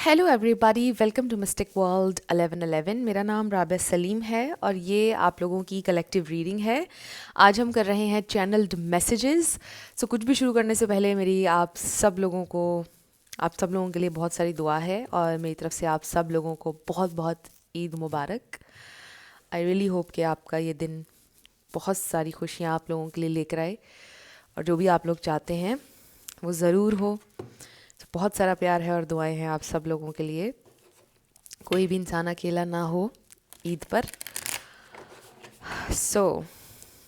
Hello everybody, welcome to mystic world 1111। मेरा नाम राबिया सलीम है और ये आप लोगों की कलेक्टिव रीडिंग है। आज हम कर रहे हैं चैनल्ड मैसेजेस। सो कुछ भी शुरू करने से पहले मेरी आप सब लोगों के लिए बहुत सारी दुआ है और मेरी तरफ से आप सब लोगों को बहुत बहुत ईद मुबारक। आई रियली होप कि आपका ये दिन बहुत सारी खुशियाँ आप लोगों के लिए लेकर आए और जो भी आप लोग चाहते हैं वो ज़रूर हो। तो बहुत सारा प्यार है और दुआएं हैं आप सब लोगों के लिए। कोई भी इंसान अकेला ना हो ईद पर।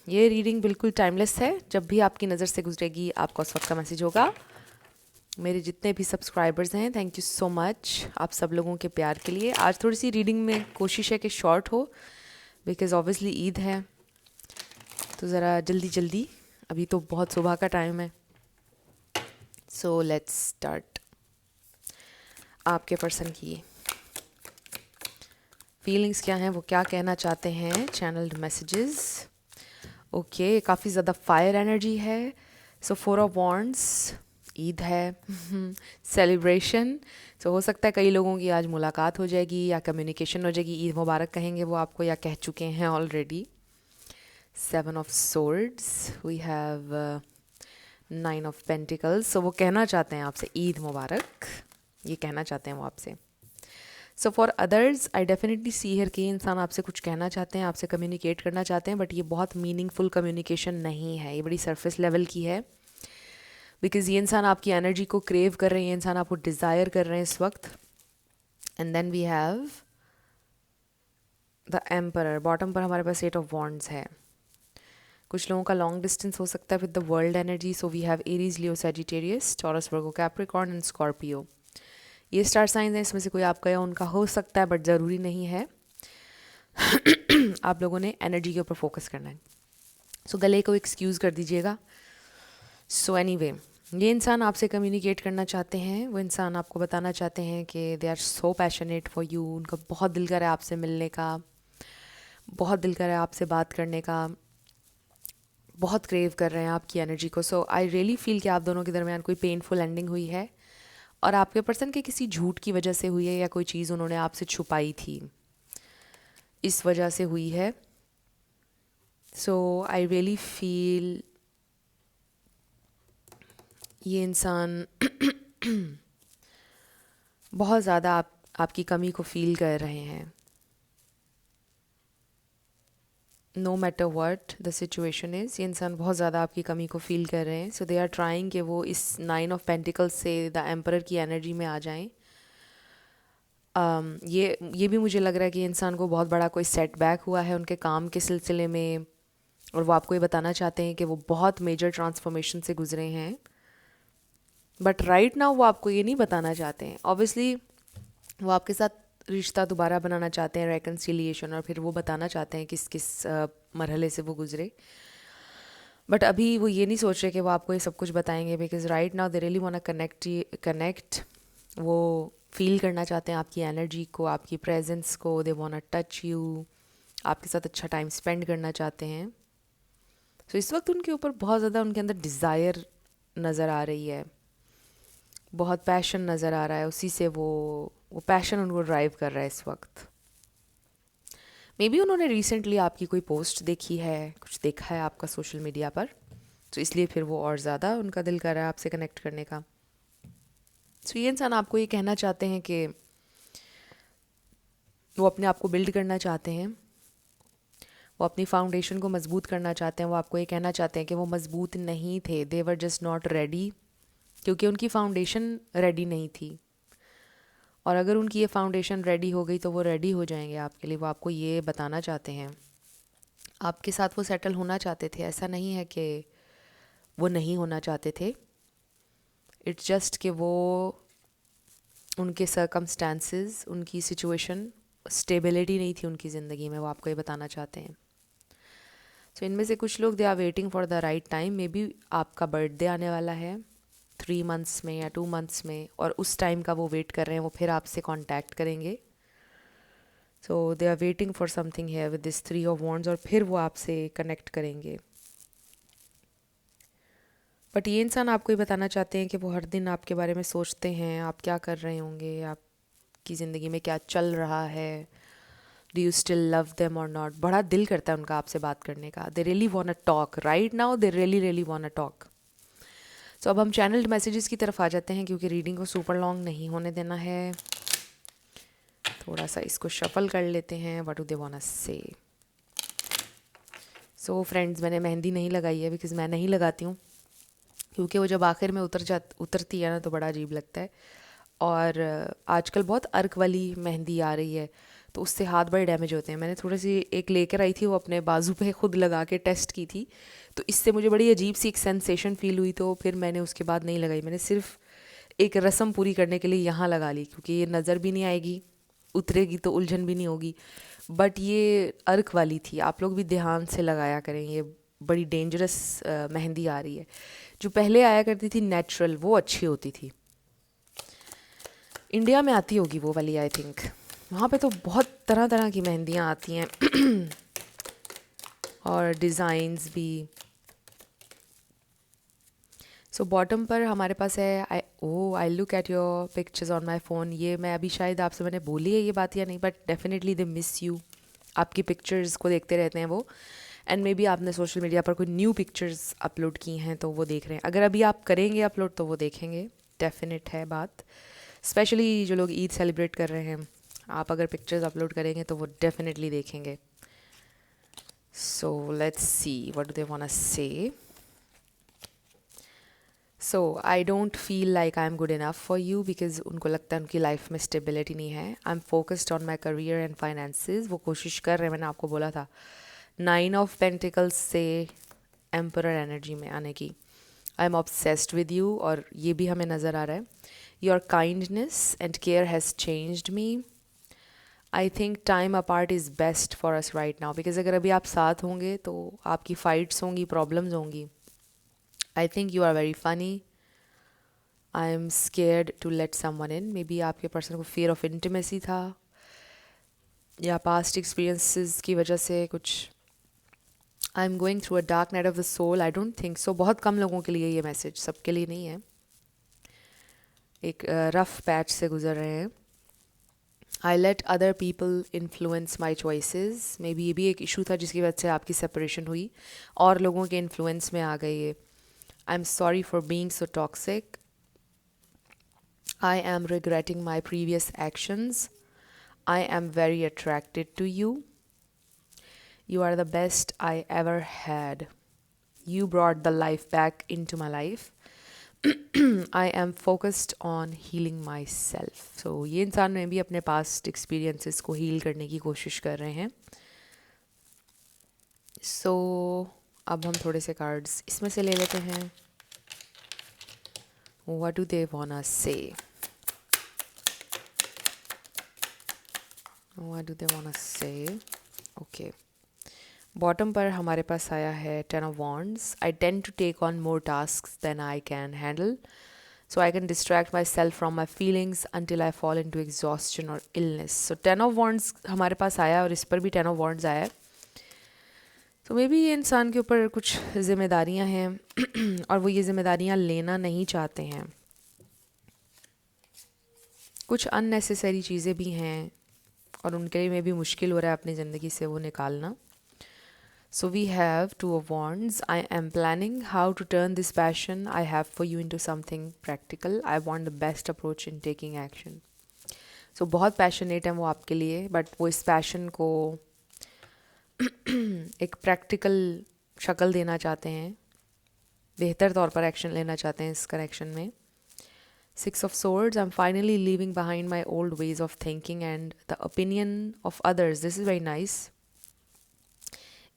ये रीडिंग बिल्कुल टाइमलेस है। जब भी आपकी नज़र से गुजरेगी आपको उस वक्त का मैसेज होगा। मेरे जितने भी सब्सक्राइबर्स हैं, थैंक यू सो मच आप सब लोगों के प्यार के लिए। आज थोड़ी सी रीडिंग में कोशिश है कि शॉर्ट हो, बिकॉज ऑब्वियसली ईद है तो ज़रा जल्दी जल्दी, अभी तो बहुत सुबह का टाइम है। So let's start. आपके पर्सन की फीलिंग्स क्या हैं, वो क्या कहना चाहते हैं, चैनल्ड मैसेजेस। ओके, काफ़ी ज़्यादा फायर एनर्जी है। सो 4 ऑफ वॉन्ड्स, ईद है, सेलिब्रेशन। सो हो सकता है कई लोगों की आज मुलाकात हो जाएगी या कम्युनिकेशन हो जाएगी। ईद मुबारक कहेंगे वो आपको या कह चुके हैं already. 7 of swords, we have 9 of pentacles. So वो कहना चाहते हैं आपसे ईद मुबारक, ये कहना चाहते हैं वो आपसे। So for others I definitely see here कि इंसान आपसे कुछ कहना चाहते हैं, आपसे कम्युनिकेट करना चाहते हैं, बट ये बहुत मीनिंगफुल कम्युनिकेशन नहीं है, ये बड़ी सरफेस लेवल की है। बिकॉज ये इंसान आपकी एनर्जी को क्रेव कर रहे हैं, ये इंसान आपको डिज़ायर कर रहे हैं इस वक्त। And then we have the emperor. Bottom पर हमारे पास 8 ऑफ वॉन्ड्स है। कुछ लोगों का लॉन्ग डिस्टेंस हो सकता है with the world energy. So we have Aries, Leo, Sagittarius, Taurus, Virgo, Capricorn and Scorpio. ये स्टार साइंस हैं, इसमें से कोई आपका या उनका हो सकता है, बट ज़रूरी नहीं है। आप लोगों ने एनर्जी के ऊपर फोकस करना है। सो गले को एक्सक्यूज़ कर दीजिएगा। सो एनीवे, ये इंसान आपसे कम्युनिकेट करना चाहते हैं। वो इंसान आपको बताना चाहते हैं कि they are so passionate for you. उनका बहुत दिल कर रहा है आपसे मिलने का, बहुत दिल कर रहा है आपसे बात करने का, बहुत क्रेव कर रहे हैं आपकी एनर्जी को। सो आई रियली फील कि आप दोनों के दरमियान कोई पेनफुल एंडिंग हुई है और आपके पर्सन के किसी झूठ की वजह से हुई है या कोई चीज़ उन्होंने आपसे छुपाई थी, इस वजह से हुई है। सो आई रियली फील ये इंसान बहुत ज़्यादा आपकी कमी को फील कर रहे हैं। No matter what the situation is, ये इंसान बहुत ज़्यादा आपकी कमी को फील कर रहे हैं। सो दे आर ट्राइंग कि वो इस 9 ऑफ पेंटिकल्स से द एम्परर की एनर्जी में आ जाएं। ये भी मुझे लग रहा है कि इंसान को बहुत बड़ा कोई सेटबैक हुआ है उनके काम के सिलसिले में, और वो आपको ये बताना चाहते हैं कि वो बहुत मेजर ट्रांसफॉर्मेशन से गुजरे हैं। बट राइट नाउ वो आपको ये नहीं बताना चाहते हैं। ऑब्वियसली वो आपके साथ रिश्ता दोबारा बनाना चाहते हैं, रेकन्सिलिएशन, और फिर वो बताना चाहते हैं किस किस मरहले से वो गुजरे। बट अभी वो ये नहीं सोच रहे कि वो आपको ये सब कुछ बताएंगे, because right now they really want connect. वो फील करना चाहते हैं आपकी एनर्जी को, आपकी प्रेजेंस को। दे वांट टच यू, आपके साथ अच्छा टाइम स्पेंड करना चाहते हैं। सो इस वक्त उनके ऊपर बहुत ज़्यादा उनके अंदर डिज़ायर नज़र आ रही है, बहुत पैशन नज़र आ रहा है। उसी से वो पैशन उनको ड्राइव कर रहा है इस वक्त। मे बी उन्होंने रिसेंटली आपकी कोई पोस्ट देखी है, कुछ देखा है आपका सोशल मीडिया पर, तो इसलिए फिर वो और ज़्यादा उनका दिल कर रहा है आपसे कनेक्ट करने का। सो ये इंसान आपको ये कहना चाहते हैं कि वो अपने आप को बिल्ड करना चाहते हैं, वो अपनी फाउंडेशन को मजबूत करना चाहते हैं। वो आपको ये कहना चाहते हैं कि वो मजबूत नहीं थे, दे वर जस्ट नॉट रेडी, क्योंकि उनकी फाउंडेशन रेडी नहीं थी। और अगर उनकी ये फाउंडेशन रेडी हो गई तो वो रेडी हो जाएंगे आपके लिए। वो आपको ये बताना चाहते हैं, आपके साथ वो सेटल होना चाहते थे। ऐसा नहीं है कि वो नहीं होना चाहते थे, इट्स जस्ट कि वो उनके सर्कमस्टांसेस, उनकी सिचुएशन, स्टेबिलिटी नहीं थी उनकी ज़िंदगी में। वो आपको ये बताना चाहते हैं। सो इनमें से कुछ लोग they are waiting for the right time. Maybe आपका बर्थडे आने वाला है 3 मंथ्स में या 2 मंथ्स में, और उस टाइम का वो वेट कर रहे हैं, वो फिर आपसे कांटेक्ट करेंगे। So they are waiting for something here with this 3 of wands, और फिर वो आपसे कनेक्ट करेंगे। बट ये इंसान आपको ये बताना चाहते हैं कि वो हर दिन आपके बारे में सोचते हैं, आप क्या कर रहे होंगे, आप आपकी ज़िंदगी में क्या चल रहा है, do you still love them or not. बड़ा दिल करता है उनका आपसे बात करने का. They really want a talk right now, they really want a talk. So अब हम चैनल्ड मैसेजेस की तरफ आ जाते हैं, क्योंकि रीडिंग को सुपर लॉन्ग नहीं होने देना है. थोड़ा सा इसको शफल कर लेते हैं. What do they want to say. So friends, मैंने मेहंदी नहीं लगाई है, बिकॉज मैं नहीं लगाती हूँ, क्योंकि वो जब आखिर में उतरती है ना तो बड़ा अजीब लगता है. और आजकल बहुत अर्क वाली मेहंदी आ रही है, तो उससे हाथ बड़े डैमेज होते हैं. मैंने थोड़ी सी एक लेकर आई थी, वो अपने बाजू पे खुद लगा के टेस्ट की थी, तो इससे मुझे बड़ी अजीब सी एक सेंसेशन फील हुई, तो फिर मैंने उसके बाद नहीं लगाई. मैंने सिर्फ एक रस्म पूरी करने के लिए यहाँ लगा ली, क्योंकि ये नज़र भी नहीं आएगी, उतरेगी तो उलझन भी नहीं होगी. बट ये अर्क वाली थी, आप लोग भी ध्यान से लगाया करें, ये बड़ी डेंजरस मेहंदी आ रही है. जो पहले आया करती थी नेचुरल, वो अच्छी होती थी. इंडिया में आती होगी वो वाली, आई थिंक. वहाँ पे तो बहुत तरह तरह की मेहंदियाँ आती हैं और डिज़ाइंस भी. सो बॉटम पर हमारे पास है I look at your pictures on my phone. ये मैं अभी शायद आपसे मैंने बोली है ये बात या नहीं, but definitely they miss you. आपकी पिक्चर्स को देखते रहते हैं वो. एंड मे बी आपने सोशल मीडिया पर कोई न्यू पिक्चर्स अपलोड की हैं तो वो देख रहे हैं. अगर अभी आप करेंगे अपलोड तो वो देखेंगे, डेफिनेट है बात. स्पेशली जो लोग ईद सेलिब्रेट कर रहे हैं, आप अगर पिक्चर्स अपलोड करेंगे तो वो डेफिनेटली देखेंगे. So let's see what do they want to say. So I don't feel like I am good enough for you, because उनको लगता है उनकी लाइफ में स्टेबिलिटी नहीं है. I am focused on my career and finances. वो कोशिश कर रहे हैं, मैंने आपको बोला था 9 ऑफ पेंटिकल्स से एम्परर एनर्जी में आने की. I am obsessed with you, और ये भी हमें नज़र आ रहा है. Your kindness and care has changed me. I think time apart is best for us right now, because अगर अभी आप साथ होंगे तो आपकी फ़ाइट्स होंगी, प्रॉब्लम्स होंगी. I think you are very funny. I am scared to let someone in. Maybe आपके पर्सन को फियर ऑफ इंटीमेसी था, या पास्ट एक्सपीरियंसेस की वजह से कुछ. I am going through a dark night of the soul. I don't think so. बहुत कम लोगों के लिए ये मैसेज, सबके लिए नहीं है. एक रफ पैच से गुजर रहे हैं. I let other people influence my choices. May be ये भी एक इशू था जिसकी वजह से आपकी सेपरेशन हुई, और लोगों के इन्फ्लुएंस में आ गई ये. I am sorry for being so toxic. I am regretting my previous actions. I am very attracted to you. You are the best I ever had. You brought the life back into my life. I am focused on healing myself. So ये इंसान में भी अपने past experiences को heal करने की कोशिश कर रहे हैं. So अब हम थोड़े से cards इसमें से ले लेते हैं. What do they wanna say? What do they wanna say? Okay. Bottom पर हमारे पास आया है 10 of wands. I tend to take on more tasks than I can handle, so I can distract myself from my feelings until I fall into exhaustion और illness. सो 10 of wands हमारे पास आया, और इस पर भी 10 of wands आया है. तो मे बी ये इंसान के ऊपर कुछ जिम्मेदारियाँ हैं और वो ये जिम्मेदारियाँ लेना नहीं चाहते हैं. कुछ अननेसेसरी चीज़ें भी हैं, और उनके लिए मे भी मुश्किल हो रहा है अपनी ज़िंदगी से वो निकालना. So we have 2 of wands. I am planning how to turn this passion I have for you into something practical. I want the best approach in taking action. So बहुत passionate हैं वो आपके लिए, but वो इस passion को एक practical शक्ल देना चाहते हैं, बेहतर तौर पर action लेना चाहते हैं इस connection में. 6 of swords. I'm finally leaving behind my old ways of thinking and the opinion of others. This is very nice.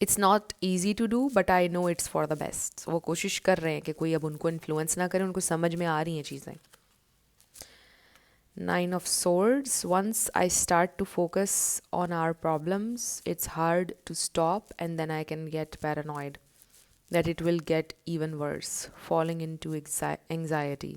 It's not easy to do, but I know it's for the best. वो कोशिश कर रहे हैं कि कोई अब उनको influence ना करे, उनको समझ में आ रही हैं चीज़ें. 9 of swords. Once I start to focus on our problems it's hard to stop, and then I can get paranoid that it will get even worse, falling into anxiety.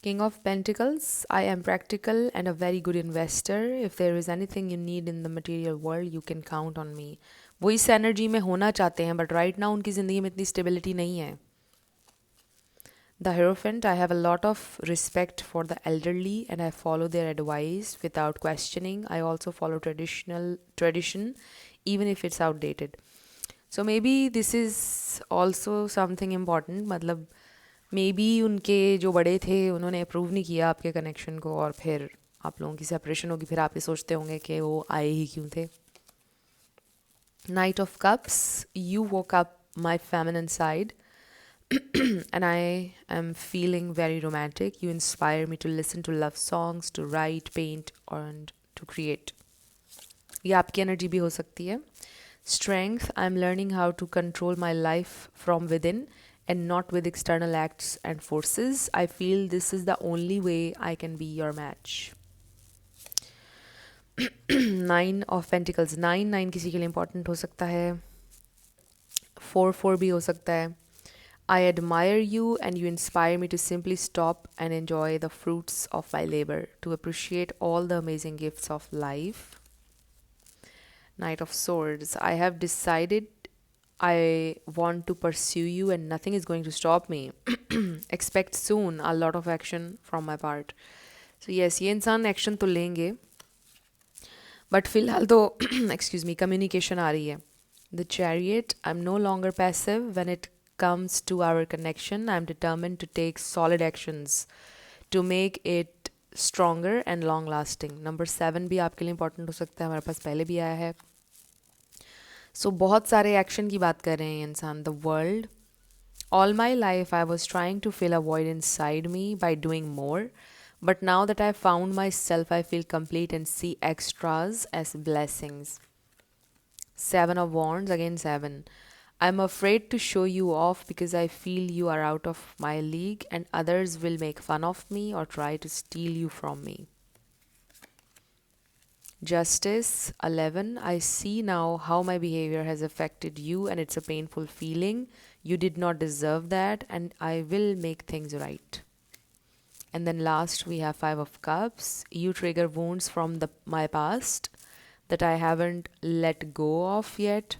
King of Pentacles. I am practical and a very good investor. If there is anything you need in the material world, you can count on me. वो इस energy में होना चाहते हैं, but right now उनकी ज़िंदगी में इतनी स्टेबिलिटी नहीं है. The Hierophant, I have a lot of respect for the elderly and I follow their advice without questioning. I also follow tradition even if it's outdated. So maybe this is also something important. मतलब maybe उनके जो बड़े थे उन्होंने approve नहीं किया आपके connection को और फिर आप लोगों की सेपरेशन होगी, फिर आप ये सोचते होंगे कि वो आए ही क्यों थे. Knight of Cups, you woke up my feminine side and I am feeling very romantic. You inspire me to listen to love songs, to write, paint and to create. ये आपकी एनर्जी भी हो सकती है. Strength, I'm learning how to control my life from within and not with external acts and forces. I feel this is the only way I can be your match. Nine of Pentacles. Nine किसी के लिए important हो सकता है. 4 भी हो सकता है. I admire you and you inspire me to simply stop and enjoy the fruits of my labor, to appreciate all the amazing gifts of life. Knight of Swords. I have decided I want to pursue you and nothing is going to stop me. Expect soon a lot of action from my part. So yes, ये इंसान action तो लेंगे but फिलहाल तो excuse me communication आ रही है. The chariot, I am no longer passive when it comes to our connection. I'm determined to take solid actions to make it stronger and long lasting. Number 7 भी आपके लिए important हो सकता है, हमारे पास पहले भी आया है. So बहुत सारे एक्शन की बात कर रहे हैं इंसान. The world, all my life I was trying to fill a void inside me by doing more, but now that I found myself I feel complete and see extras as blessings. 7 of Wands, again 7. I'm afraid to show you off because I feel you are out of my league and others will make fun of me or try to steal you from me. Justice, 11. I see now how my behavior has affected you and it's a painful feeling. You did not deserve that and I will make things right. And then last we have 5 of Cups. You trigger wounds from my past that I haven't let go of yet.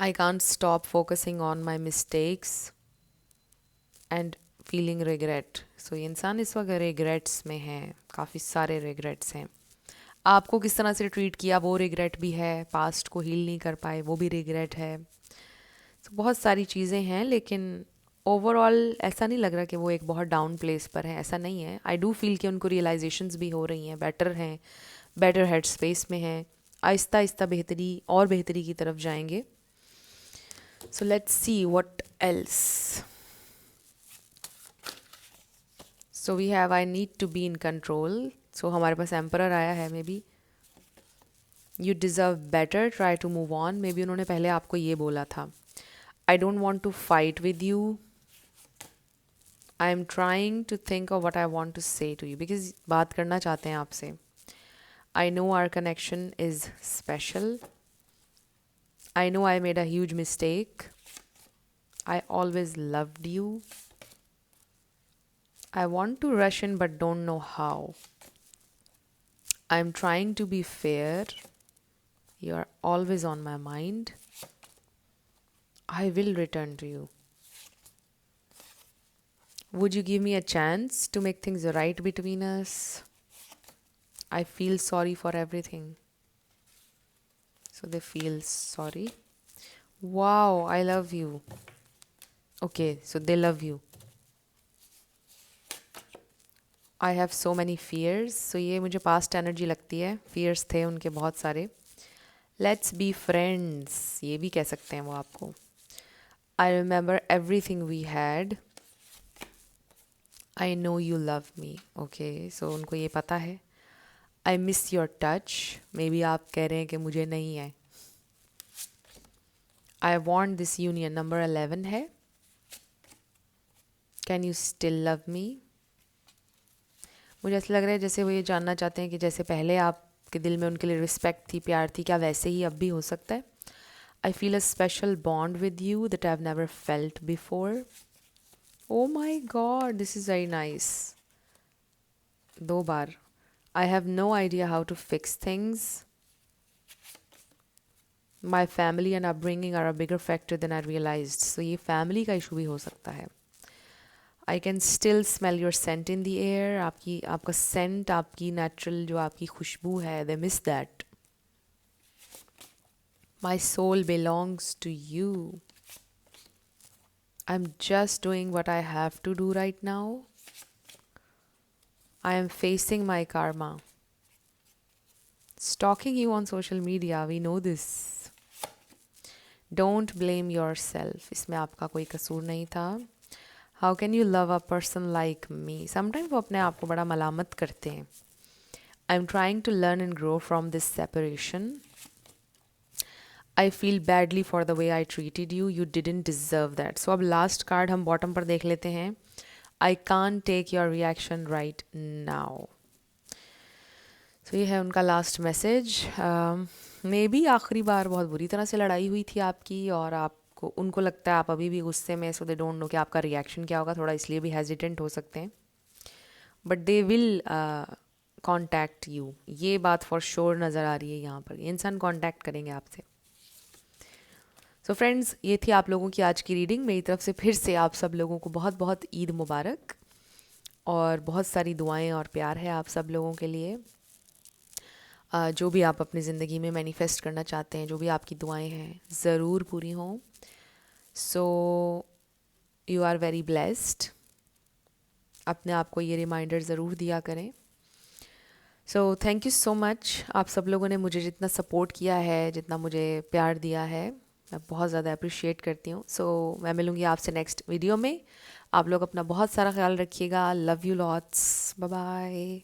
I can't stop focusing on my mistakes and feeling regret. So ये इंसान इस वक्त regrets में है, काफ़ी सारे regrets हैं. आपको किस तरह से ट्रीट किया वो regret भी है, पास्ट को हील नहीं कर पाए वो भी regret है. So बहुत सारी चीज़ें हैं लेकिन ओवरऑल ऐसा नहीं लग रहा कि वो एक बहुत डाउन प्लेस पर है, ऐसा नहीं है. आई डू फील कि उनको रियलाइजेशंस भी हो रही हैं, बेटर हैं, बेटर हेड स्पेस में हैं, आहिस्ता आहिस्ता बेहतरी की तरफ जाएंगे. So let's see what else. So we have I need to be in control. So हमारे पास Emperor आया है. Maybe you deserve better, try to move on. Maybe उन्होंने पहले आपको ये बोला था. I don't want to fight with you. I am trying to think of what I want to say to you because बात करना चाहते हैं आपसे. I know our connection is special. I know I made a huge mistake. I always loved you. I want to rush in but don't know how. I'm trying to be fair. You're always on my mind. I will return to you. Would you give me a chance to make things right between us? I feel sorry for everything. So they feel sorry. Wow, I love you. Okay, so they love you. I have so many fears. So ये मुझे past energy लगती है. Fears थे उनके बहुत सारे. Let's be friends. ये भी कह सकते हैं वो आपको. I remember everything we had. I know you love me. Okay, so उनको ये पता है. I miss your touch. Maybe आप कह रहे हैं कि मुझे नहीं है. I want this union. Number 11 है. Can you still love me? मुझे ऐसा लग रहा है जैसे वो ये जानना चाहते हैं कि जैसे पहले आपके दिल में उनके लिए रिस्पेक्ट थी, प्यार थी, क्या वैसे ही अब भी हो सकता है. I feel a special bond with you that I've never felt before. Oh my God, this is very nice. 2 bar. I have no idea how to fix things. My family and upbringing are a bigger factor than I realized. So ये family का issue भी हो सकता है. I can still smell your scent in the air. आपका scent, आपकी natural जो आपकी खुशबू है, they miss that. My soul belongs to you. I am just doing what I have to do right now. I am facing my karma. Stalking you on social media, we know this. Don't blame yourself. इसमें आपका कोई कसूर नहीं था. How can you love a person like me? Sometimes वो अपने आप को बड़ा मलामत करते हैं. I'm trying to learn and grow from this separation. I feel badly for the way I treated you. You didn't deserve that. So अब last card हम bottom पर देख लेते हैं. I can't take your reaction right now. So ये है उनका last message. May be आखिरी बार बहुत बुरी तरह से लड़ाई हुई थी आपकी और आपको उनको लगता है आप अभी भी गुस्से में, सो दे डोंट नो कि आपका रिएक्शन क्या होगा, थोड़ा इसलिए भी हेजिटेंट हो सकते हैं. But they will contact you. ये बात फॉर श्योर नज़र आ रही है यहाँ पर. ये इंसान कॉन्टैक्ट करेंगे आपसे. सो फ्रेंड्स, ये थी आप लोगों की आज की रीडिंग. मेरी तरफ से फिर से आप सब लोगों को बहुत बहुत ईद मुबारक और बहुत सारी दुआएं और प्यार है आप सब लोगों के लिए. जो भी आप अपनी ज़िंदगी में मैनिफेस्ट करना चाहते हैं, जो भी आपकी दुआएं हैं, ज़रूर पूरी हों. So you are very blessed. अपने आप को ये रिमाइंडर ज़रूर दिया करें. So thank you so much. आप सब लोगों ने मुझे जितना सपोर्ट किया है, जितना मुझे प्यार दिया है, मैं बहुत ज़्यादा अप्रिशिएट करती हूँ. सो मैं मिलूँगी आपसे नेक्स्ट वीडियो में. आप लोग अपना बहुत सारा ख्याल रखिएगा. Love you lots. Bye bye.